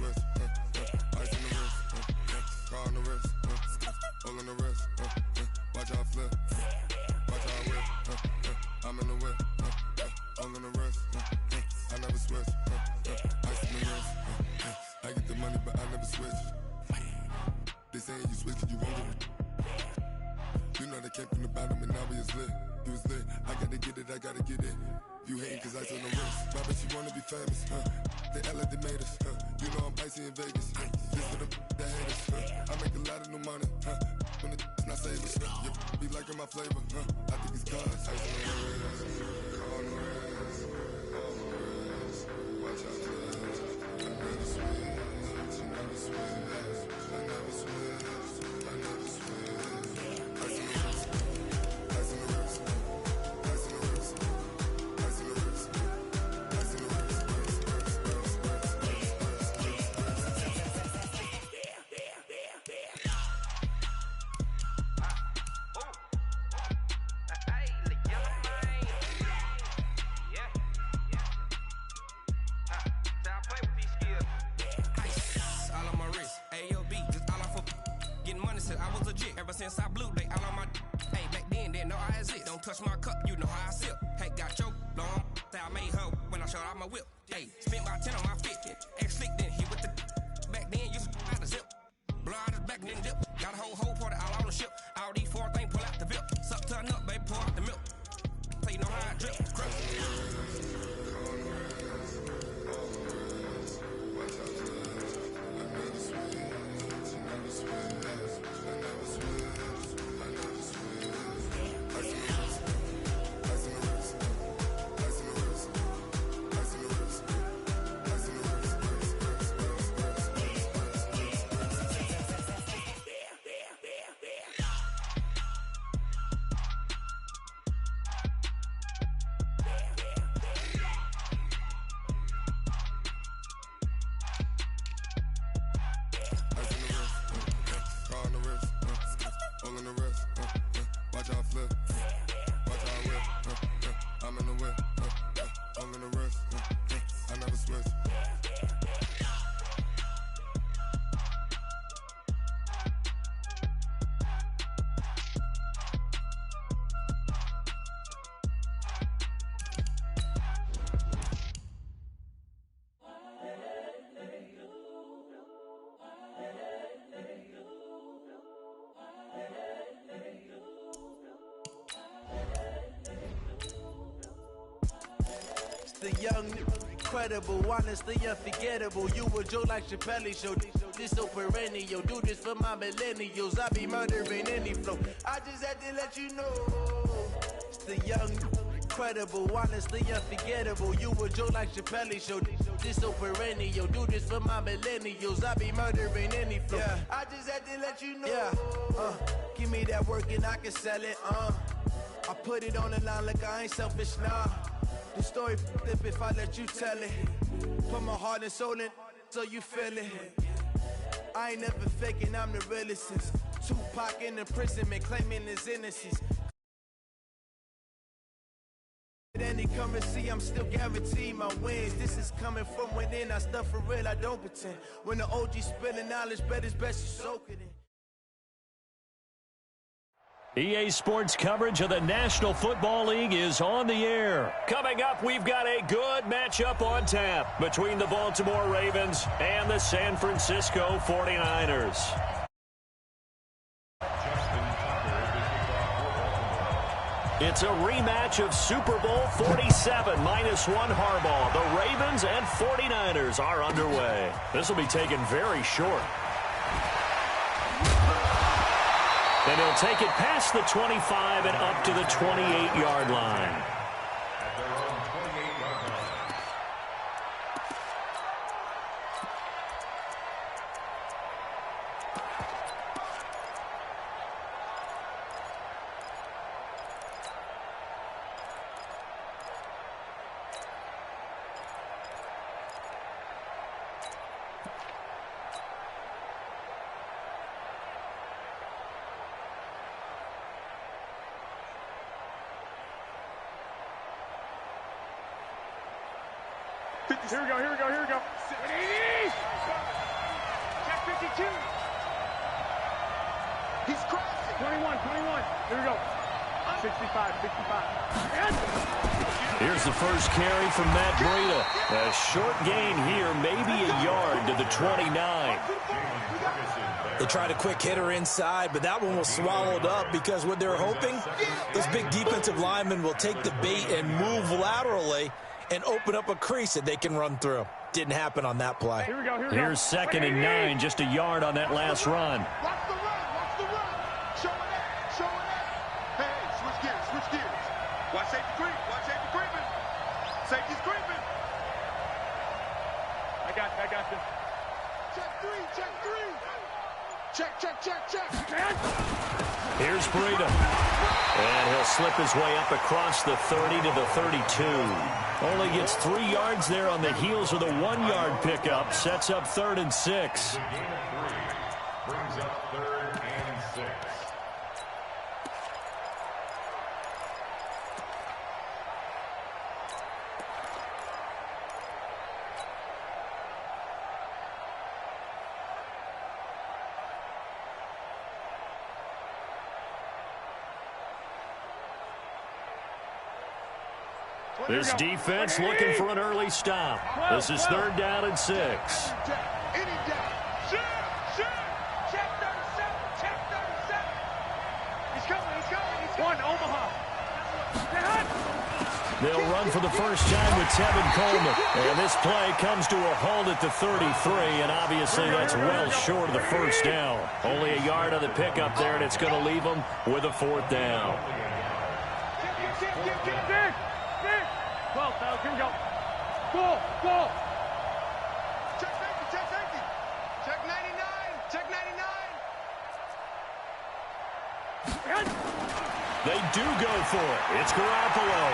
switch. Ice in the wrist. Car on the wrist. Hole in the wrist. Watch how I flip. Watch how I whip. I'm in the whip. Hole in the wrist. I never switch. Ice in the wrist. I get the money, but I never switch. They saying you switch 'cause you won't get it. You know they came from the bottom and now we is lit. You was lit. I gotta get it, I gotta get it. You hating 'cause ice on the wrist. My bitch, you wanna be famous, They Ella, they made us, You know I'm icy in Vegas, This for the that hate us, I make a lot of new money, When the not savers, You be liking my flavor, I think it's cause ice on the wrist, on the wrist, on the wrist. Watch out, cuz I never switch, I never switch, I never switch, I never switch. Ice on the wrist, ice on the wrist, ice on the wrist, ice on the wrist, ice on the wrist. Ever since I blew, they all on my hey, back then, didn't know I exist. Don't touch my cup, you know how I sip. Hey, got your long, I made her when I showed out my whip. Hey, spent about 10 on my fit. Ex-slick, then hit with the back then, used to out the zip. Blow out his back, then dip. Got a whole party all on the ship. All these four things, pull out the VIP. Suck to a nut, baby, pour out the milk. So you know how I drip. The young, incredible, honestly unforgettable. You a Joe like Chappelle show. This so perennial. Do this for my millennials. I be murdering any flow. I just had to let you know. It's the young, incredible, honestly unforgettable. You a Joe like Chappelle show. This so perennial. Do this for my millennials. I be murdering any flow. Yeah. I just had to let you know. Yeah. Give me that work and I can sell it. I put it on the line like I ain't selfish, nah. The story flip if I let you tell it. Put my heart and soul in so you feel it. I ain't never faking, I'm the realest since Tupac in imprisonment claiming his innocence. At any currency, I'm still guaranteed my wins. This is coming from within, I stuff for real, I don't pretend. When the OG spilling knowledge, bet it's best you soak it in. EA Sports coverage of the National Football League is on the air. Coming up, we've got a good matchup on tap between the Baltimore Ravens and the San Francisco 49ers. It's a rematch of Super Bowl 47 -1 Harbaugh. The Ravens and 49ers are underway. This will be taken very short. And he'll take it past the 25 and up to the 28-yard line. Here we go, here we go, here we go. Check 52. He's crossing. 21, 21. Here we go. 65, 65. Here's the first carry from Matt Breida. A short gain here, maybe a yard to the 29. They tried a quick hitter inside, but that one was swallowed up because what they're hoping, those big defensive linemen will take the bait and move laterally and open up a crease that they can run through. Didn't happen on that play. Here we go, here we Here's 2nd and 9, just a yard on that last run. Watch the run, watch the run. Show it, show it. Hey, switch gears, switch gears. Watch safety creep, watch safety creeping. Safety's creeping. I got this. Check 3, check 3. Check, check, check, check. Here's Breida. And he'll slip his way up across the 30 to the 32. Only gets 3 yards there on the heels of the 1-yard pickup. Sets up 3rd and 6. Brings up 3rd and 6. This defense looking for an early stop. This is 3rd down and 6. Any down. Check 37, check 37. He's coming, he's coming. He's one, Omaha. They'll run for the first time with Tevin Coleman. And this play comes to a halt at the 33, and obviously that's well short of the first down. Only a yard on the pickup there, and it's going to leave them with a 4th down. 12, fellas, here we go. Goal, goal. Check safety, check safety. Check 99, check 99. They do go for it. It's Garoppolo.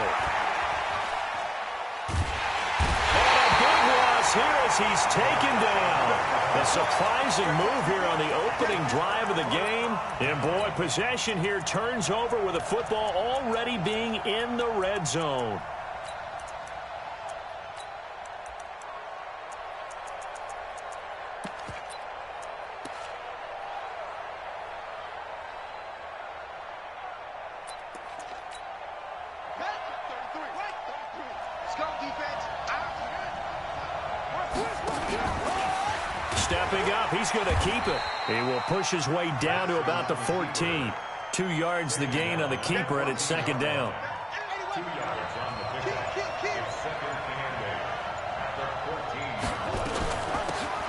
And a big loss here as he's taken down. A surprising move here on the opening drive of the game. And boy, possession here turns over with the football already being in the red zone. Stepping up, he's going to keep it. He will push his way down to about the 14. 2 yards the gain on the keeper, and it's 2nd down. 2 yards on the pickup. It's 2nd and 8 at the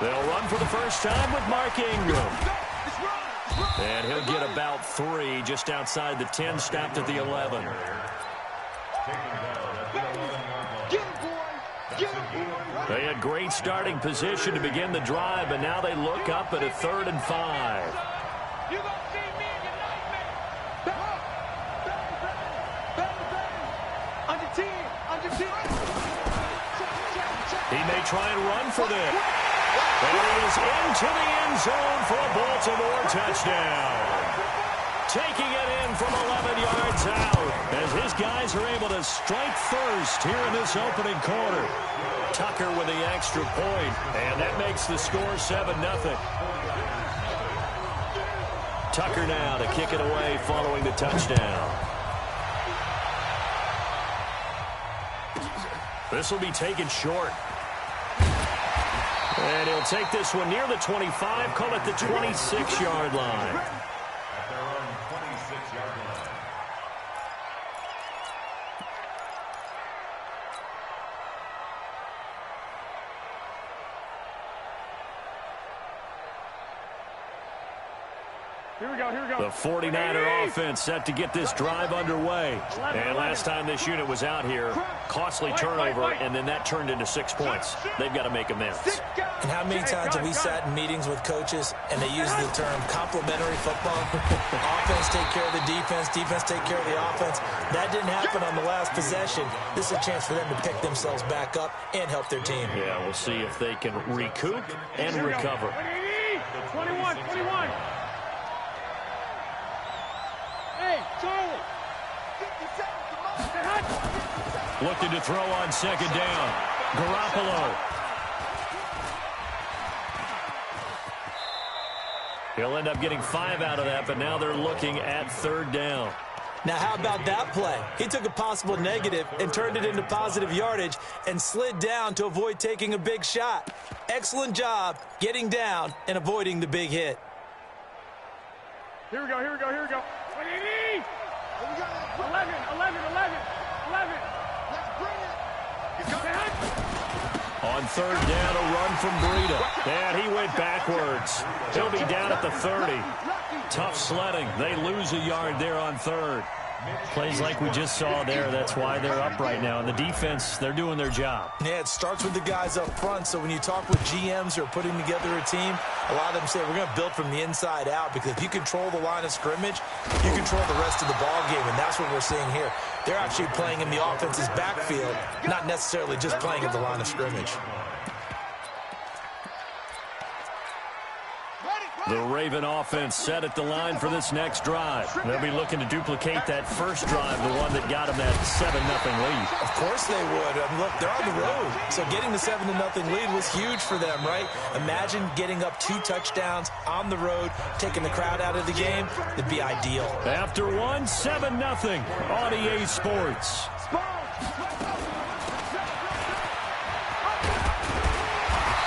14. They'll run for the first time with Mark Ingram. And he'll get about 3 just outside the 10, stopped at the 11. They had great starting position to begin the drive, but now they look up at a 3rd and 5. He may try and run for this. And he is into the end zone for a Baltimore touchdown. Taking it in from 11 yards out as his guys are able to strike first here in this opening quarter. Tucker with the extra point, and that makes the score 7-0. Tucker now to kick it away following the touchdown. This will be taken short. And he'll take this one near the 25, call it the 26-yard line. At their own 26-yard line. Here we go, here we go. The 49er offense set to get this drive underway. And last time this unit was out here, costly turnover, and then that turned into 6 points. They've got to make amends. And how many times have we sat in meetings with coaches and they use the term complementary football? Offense take care of the defense, defense take care of the offense. That didn't happen on the last possession. This is a chance for them to pick themselves back up and help their team. Yeah, we'll see if they can recoup and recover. 21, 21. Hey, Charlie. Looking to throw on 2nd down. Garoppolo. He'll end up getting 5 out of that, but now they're looking at third down. Now, how about that play? He took a possible negative and turned it into positive yardage and slid down to avoid taking a big shot. Excellent job getting down and avoiding the big hit. Here we go. 11. Let's bring it. On third down, a run from Breida. And he went backwards. He'll be down at the 30. Tough sledding. They lose a yard there on third. Plays like we just saw there. That's why they're up right now. And the defense, they're doing their job. Yeah, it starts with the guys up front. So when you talk with GMs who are putting together a team, a lot of them say we're going to build from the inside out, because if you control the line of scrimmage, you control the rest of the ball game, and that's what we're seeing here. They're actually playing in the offense's backfield, not necessarily just playing at the line of scrimmage. The Raven offense set at the line for this next drive. They'll be looking to duplicate that first drive, the one that got them that 7-0 lead. Of course they would. Look, they're on the road. So getting the 7-0 lead was huge for them, right? Imagine getting up 2 touchdowns on the road, taking the crowd out of the game. It'd be ideal. After 7-0 on EA Sports.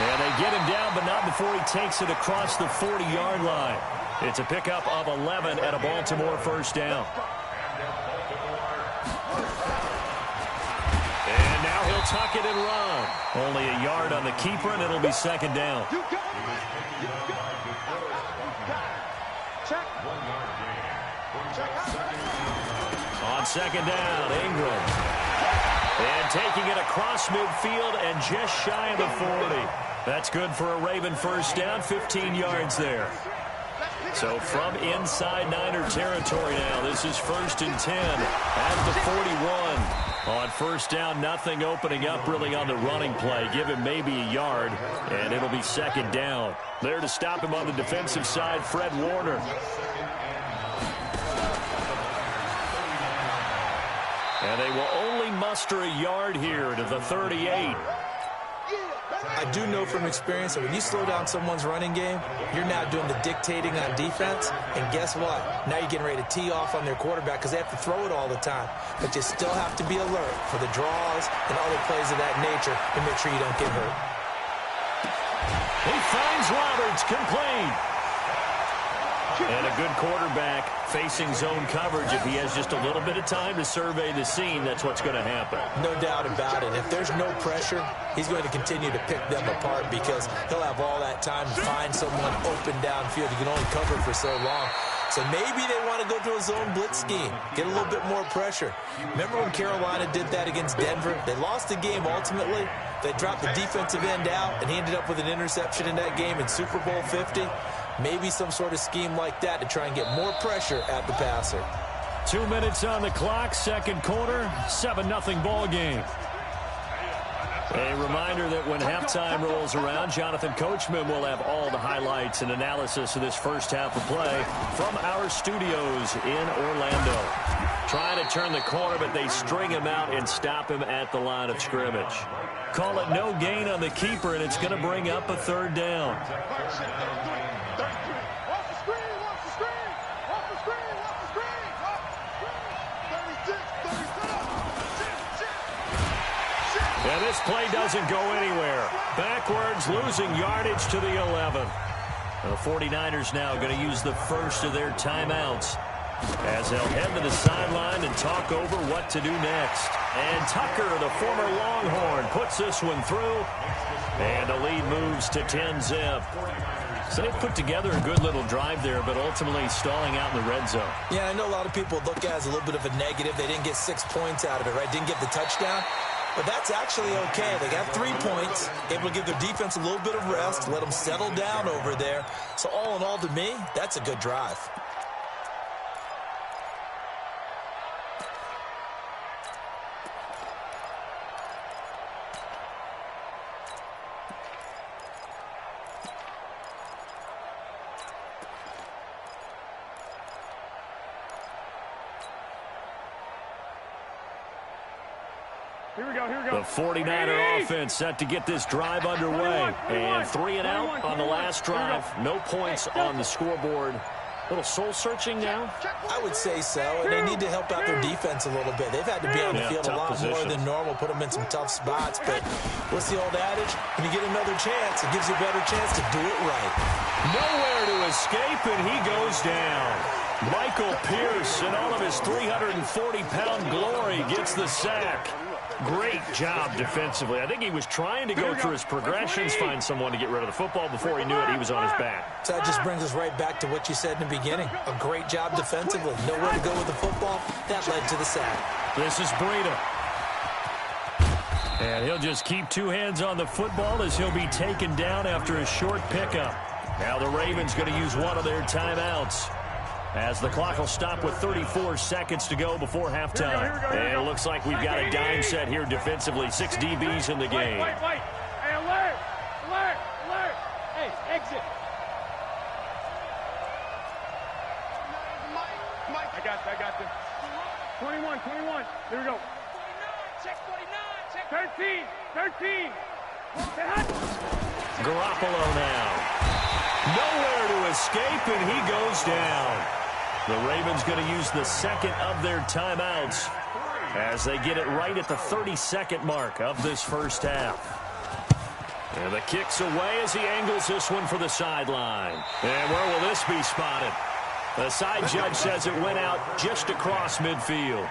And they get him down, but not before he takes it across the 40-yard line. It's a pickup of 11 at a Baltimore first down. And now he'll tuck it and run. Only a yard on the keeper, and it'll be second down. On second down, Ingram. And taking it across midfield and just shy of the 40. That's good for a Raven first down, 15 yards there. So from inside Niner territory now, this is 1st and 10 at the 41. On first down, nothing opening up really on the running play. Give him maybe a yard, and it'll be second down. There to stop him on the defensive side, Fred Warner. And they will only muster a yard here to the 38. I do know from experience that when you slow down someone's running game, you're now doing the dictating on defense. And guess what? Now you're getting ready to tee off on their quarterback because they have to throw it all the time. But you still have to be alert for the draws and other plays of that nature to make sure you don't get hurt. He finds Roberts, complete. And a good quarterback facing zone coverage. If he has just a little bit of time to survey the scene, that's what's going to happen. No doubt about it. If there's no pressure, he's going to continue to pick them apart because he'll have all that time to find someone open downfield. He can only cover for so long. So maybe they want to go to a zone blitz scheme, get a little bit more pressure. Remember when Carolina did that against Denver? They lost the game ultimately. They dropped the defensive end out, and he ended up with an interception in that game in Super Bowl 50. Maybe some sort of scheme like that to try and get more pressure at the passer. 2 minutes on the clock, second quarter, 7-0 ball game. A reminder that when halftime rolls around, Jonathan Coachman will have all the highlights and analysis of this first half of play from our studios in Orlando. Trying to turn the corner, but they string him out and stop him at the line of scrimmage. Call it no gain on the keeper, and it's going to bring up a third down. And this play doesn't go anywhere. Backwards, losing yardage to the 11. The 49ers now going to use the first of their timeouts as they'll head to the sideline and talk over what to do next. And Tucker, the former Longhorn, puts this one through. And the lead moves to 10-zip. So they put together a good little drive there, but ultimately stalling out in the red zone. Yeah, I know a lot of people look at it as a little bit of a negative. They didn't get 6 points out of it, right? Didn't get the touchdown. But that's actually okay. They got 3 points, able to give their defense a little bit of rest, let them settle down over there. So all in all, to me, that's a good drive. The 49er offense set to get this drive underway. And 3 and out on the last drive. No points on the scoreboard. A little soul-searching now? I would say so, and they need to help out their defense a little bit. They've had to be on the field a lot more than normal, put them in some tough spots. But what's the old adage? When you get another chance, it gives you a better chance to do it right. Nowhere to escape, and he goes down. Michael Pierce, in all of his 340-pound glory, gets the sack. Great job defensively. I think he was trying to go through his progressions, find someone to get rid of the football. Before he knew it, he was on his back. So that just brings us right back to what you said in the beginning. A great job defensively. Nowhere to go with the football. That led to the sack. This is Breida. And he'll just keep 2 hands on the football as he'll be taken down after a short pickup. Now the Ravens going to use one of their timeouts, as the clock will stop with 34 seconds to go before halftime. And it looks like we've got a dime set here defensively. 6 DBs in the game. Wait. Hey, alert! Hey, exit. I got this. 21. Here we go. 13. Garoppolo now. Nowhere to escape, and he goes down. The Ravens going to use the second of their timeouts as they get it right at the 32nd mark of this first half. And the kick's away as he angles this one for the sideline. And where will this be spotted? The side judge says it went out just across midfield.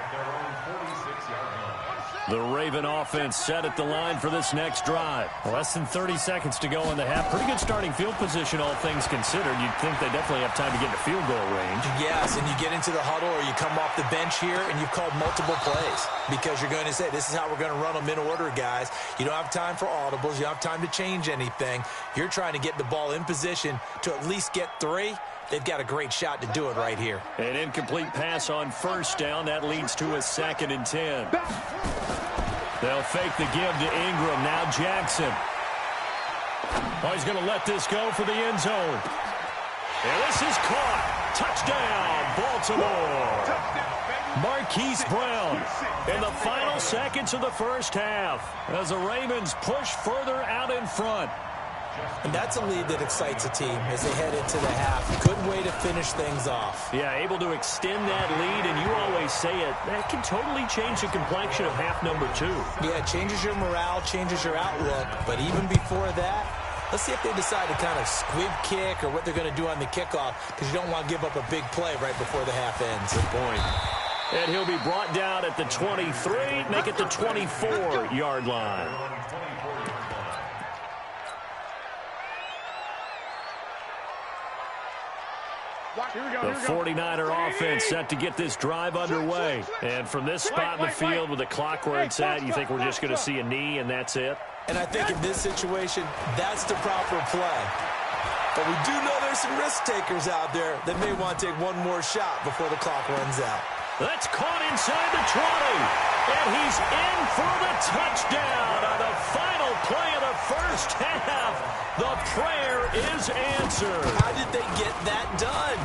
The Raven offense set at the line for this next drive. Less than 30 seconds to go in the half. Pretty good starting field position, all things considered. You'd think they definitely have time to get to field goal range. Yes, and you get into the huddle or you come off the bench here and you've called multiple plays because you're going to say, this is how we're going to run them in order, guys. You don't have time for audibles. You don't have time to change anything. You're trying to get the ball in position to at least get 3. They've got a great shot to do it right here. An incomplete pass on first down. That leads to a 2nd and 10. They'll fake the give to Ingram. Now Jackson. Oh, he's going to let this go for the end zone. And this is caught. Touchdown, Baltimore. Marquise Brown in the final seconds of the first half as the Ravens push further out in front. And that's a lead that excites a team as they head into the half. Good way to finish things off. Yeah, able to extend that lead, and you always say it, that can totally change the complexion of half number 2. Yeah, it changes your morale, changes your outlook. But even before that, let's see if they decide to kind of squib kick or what they're going to do on the kickoff, because you don't want to give up a big play right before the half ends. Good point. And he'll be brought down at the 23, make it the 24-yard line. The 49er offense set to get this drive underway. And from this spot in the field with the clock where it's at, you think we're just going to see a knee and that's it? And I think in this situation, that's the proper play. But we do know there's some risk takers out there that may want to take one more shot before the clock runs out. That's caught inside the 20. And he's in for the touchdown on the final play of the first half. The prayer is answered. How did they get that done?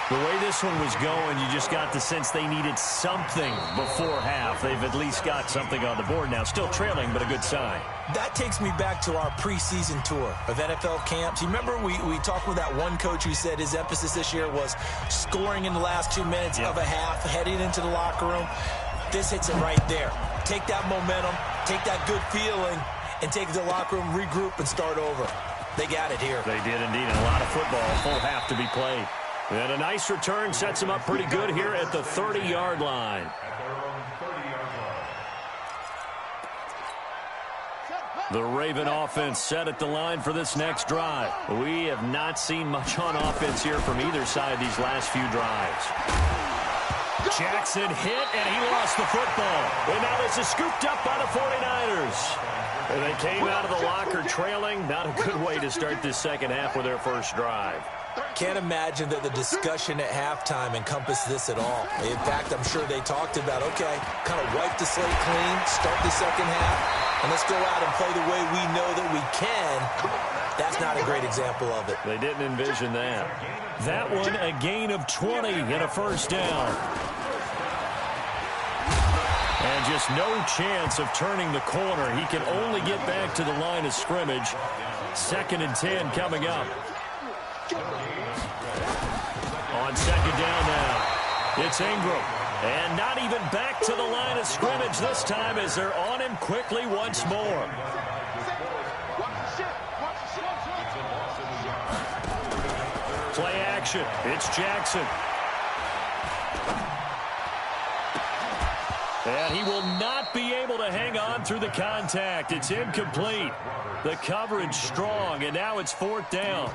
The way this one was going, you just got the sense they needed something before half. They've at least got something on the board now. Still trailing, but a good sign. That takes me back to our preseason tour of NFL camps. You remember we talked with that one coach who said his emphasis this year was scoring in the last 2 minutes of a half, heading into the locker room. This hits it right there. Take that momentum, take that good feeling, and take it to the locker room, regroup, and start over. They got it here. They did indeed. And a lot of football, full half to be played. And a nice return sets them up pretty good here at the 30-yard line. The Raven offense set at the line for this next drive. We have not seen much on offense here from either side these last few drives. Jackson hit, and he lost the football. And now this is scooped up by the 49ers. And they came out of the locker trailing. Not a good way to start this second half with their first drive. Can't imagine that the discussion at halftime encompassed this at all. In fact, I'm sure they talked about, okay, kind of wipe the slate clean, start the second half, and let's go out and play the way we know that we can. That's not a great example of it. They didn't envision that. That one, a gain of 20 and a first down. And just no chance of turning the corner. He can only get back to the line of scrimmage. 2nd and 10 coming up. On 2nd down now, it's Ingram. And not even back to the line of scrimmage this time as they're on him quickly once more. Play action. It's Jackson. And he will not be able to hang on through the contact. It's incomplete. The coverage strong, and now it's 4th down.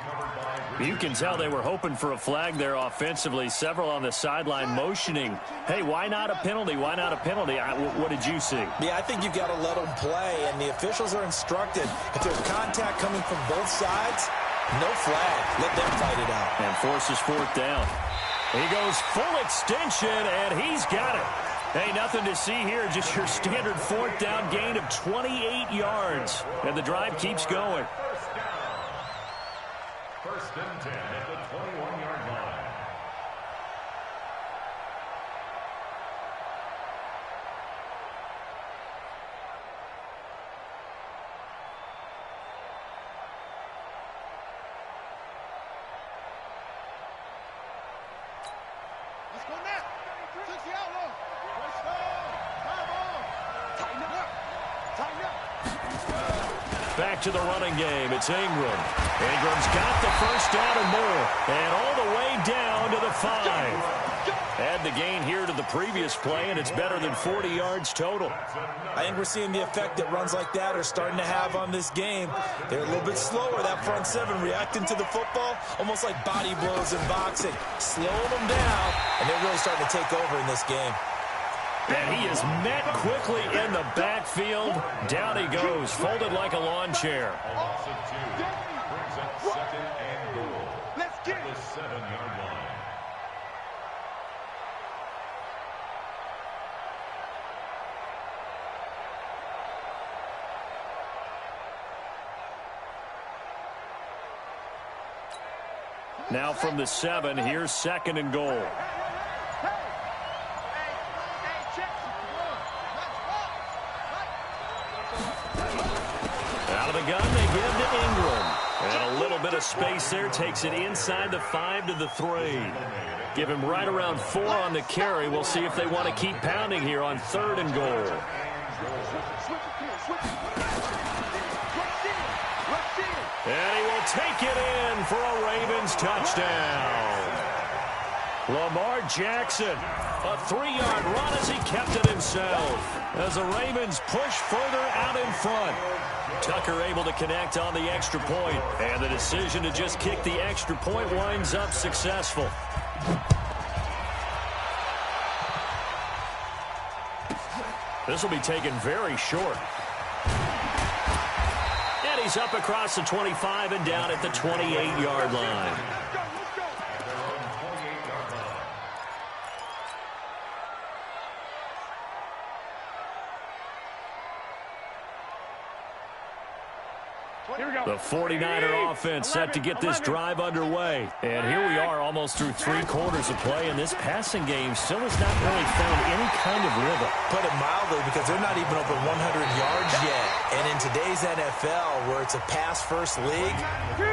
You can tell they were hoping for a flag there offensively. Several on the sideline motioning, hey, why not a penalty? Why not a penalty? What did you see? Yeah, I think you've got to let them play, and the officials are instructed. If there's contact coming from both sides, no flag. Let them fight it out. And forces 4th down. He goes full extension, and he's got it. Hey, nothing to see here, just your standard 4th down gain of 28 yards. And the drive keeps going. First and 10 at the 21-yard line. Let's go now. 60 out low. Let's go. Come on. Tighten up. Tighten up. Back to the running game. It's Ingram. Ingram's got the first down and more. And all the way down to the 5. Add the gain here to the previous play, and it's better than 40 yards total. I think we're seeing the effect that runs like that are starting to have on this game. They're a little bit slower, that front 7, reacting to the football, almost like body blows in boxing. Slowing them down, and they're really starting to take over in this game. And he is met quickly in the backfield. Down he goes, folded like a lawn chair. Loss of 2 brings up 2nd and goal. Let's get The 7-yard line. Now from the 7, here's 2nd and goal. Out of the gun, they give to Ingram. And a little bit of space there, takes it inside the 5 to the 3. Give him right around 4 on the carry. We'll see if they want to keep pounding here on 3rd and goal. And he will take it in for a Ravens touchdown. Lamar Jackson, a 3-yard run as he kept it himself. As the Ravens push further out in front. Tucker able to connect on the extra point. And the decision to just kick the extra point winds up successful. This will be taken very short. And he's up across the 25 and down at the 28-yard line. The 49er offense set to get this drive underway. And here we are almost through 3 quarters of play, and this passing game still has not really found any kind of rhythm. Put it mildly, because they're not even over 100 yards yet. And in today's NFL, where it's a pass-first league,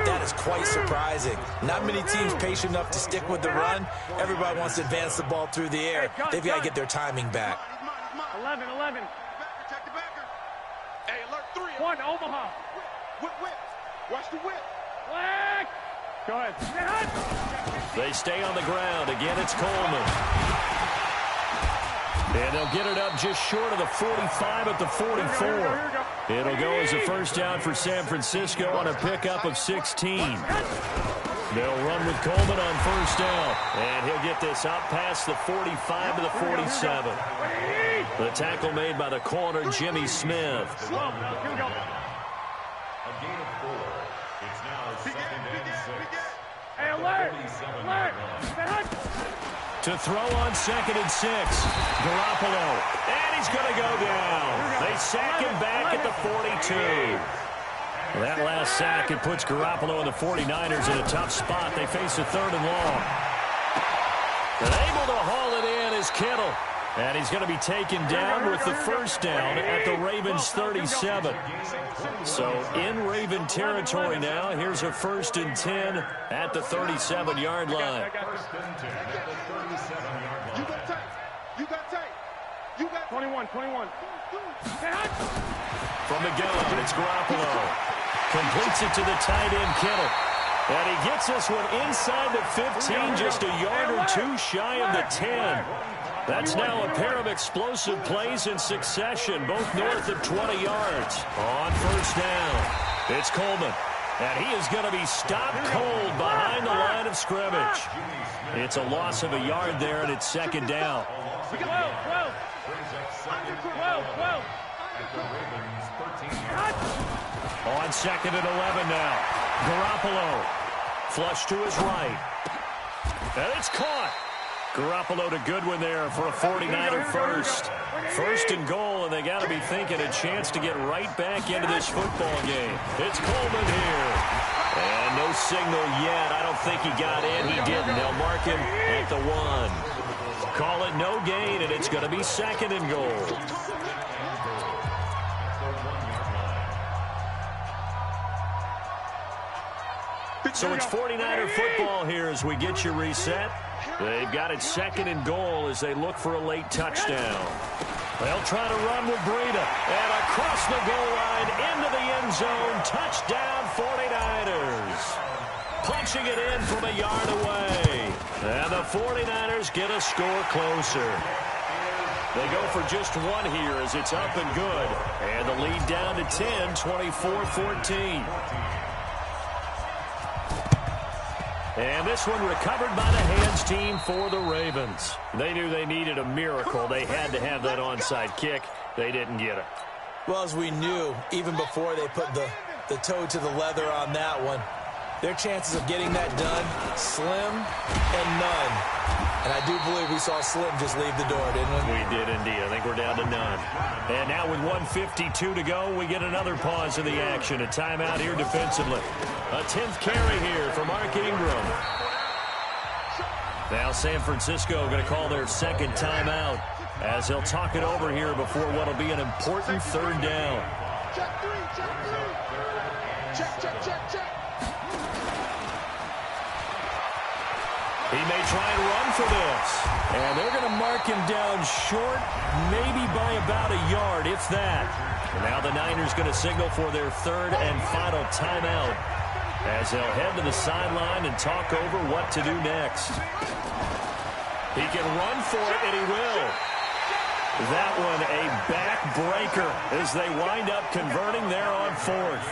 that is quite surprising. Not many teams patient enough to stick with the run. Everybody wants to advance the ball through the air. They've got to get their timing back. 11. Check the backer. Hey, alert 3. 1, Omaha. Whip. Watch the whip. Flag. Go ahead. They stay on the ground. Again, it's Coleman. And they'll get it up just short of the 45 at the 44. It'll go as a first down for San Francisco on a pickup of 16. They'll run with Coleman on first down. And he'll get this up past the 45 to the 47. The tackle made by the corner, Jimmy Smith. A gain of 4. It's now 2nd and 6. Hey, alert! To throw on 2nd and 6. Garoppolo. And he's going to go down. They sack him back at the 42. That last sack, it puts Garoppolo and the 49ers in a tough spot. They face a 3rd and long. And able to haul it in is Kittle. And he's going to be taken down with the first down at the Ravens 37. So in Raven territory now. Here's a 1st and 10 at the 37-yard line. You got tape. You got 21. From the gun, it's Garoppolo. Completes it to the tight end, Kittle. And he gets this one inside the 15, just a yard or two shy of the 10. That's now a pair of explosive plays in succession, both north of 20 yards. On first down, it's Coleman. And he is going to be stopped cold behind the line of scrimmage. It's a loss of a yard there, and it's 2nd down. 12. On 2nd and 11 now. Garoppolo. Flush to his right. And it's caught. Garoppolo to Goodwin there for a 49er first. 1st and goal, and they got to be thinking a chance to get right back into this football game. It's Coleman here. And no signal yet. I don't think he got in. He didn't. They'll mark him at the 1. Call it no gain, and it's going to be 2nd and goal. So it's 49er football here as we get you reset. They've got it 2nd and goal as they look for a late touchdown. They'll try to run with Breida. And across the goal line into the end zone. Touchdown 49ers. Punching it in from a yard away. And the 49ers get a score closer. They go for just one here as it's up and good. And the lead down to 10, 24-14. And this one recovered by the hands team for the Ravens. They knew they needed a miracle. They had to have that onside kick. They didn't get it. Well, as we knew, even before they put the toe to the leather on that one, their chances of getting that done, slim and none. And I do believe we saw Slim just leave the door, didn't we? We did indeed. I think we're down to none. And now with 1:52 to go, we get another pause in the action. A timeout here defensively. A 10th carry here for Mark Ingram. Now San Francisco going to call their 2nd timeout as they'll talk it over here before what will be an important 3rd down. check 3. Check. He may try and run for this. And they're going to mark him down short, maybe by about a yard, if that. And now the Niners going to signal for their 3rd and final timeout as they'll head to the sideline and talk over what to do next. He can run for it, and he will. That one a backbreaker as they wind up converting there on 4th.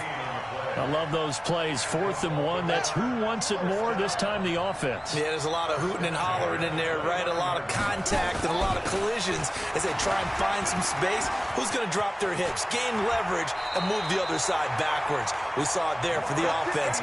I love those plays. 4th and 1. That's who wants it more, this time the offense. Yeah, there's a lot of hooting and hollering in there, right? A lot of contact and a lot of collisions as they try and find some space. Who's going to drop their hips, gain leverage, and move the other side backwards? We saw it there for the offense.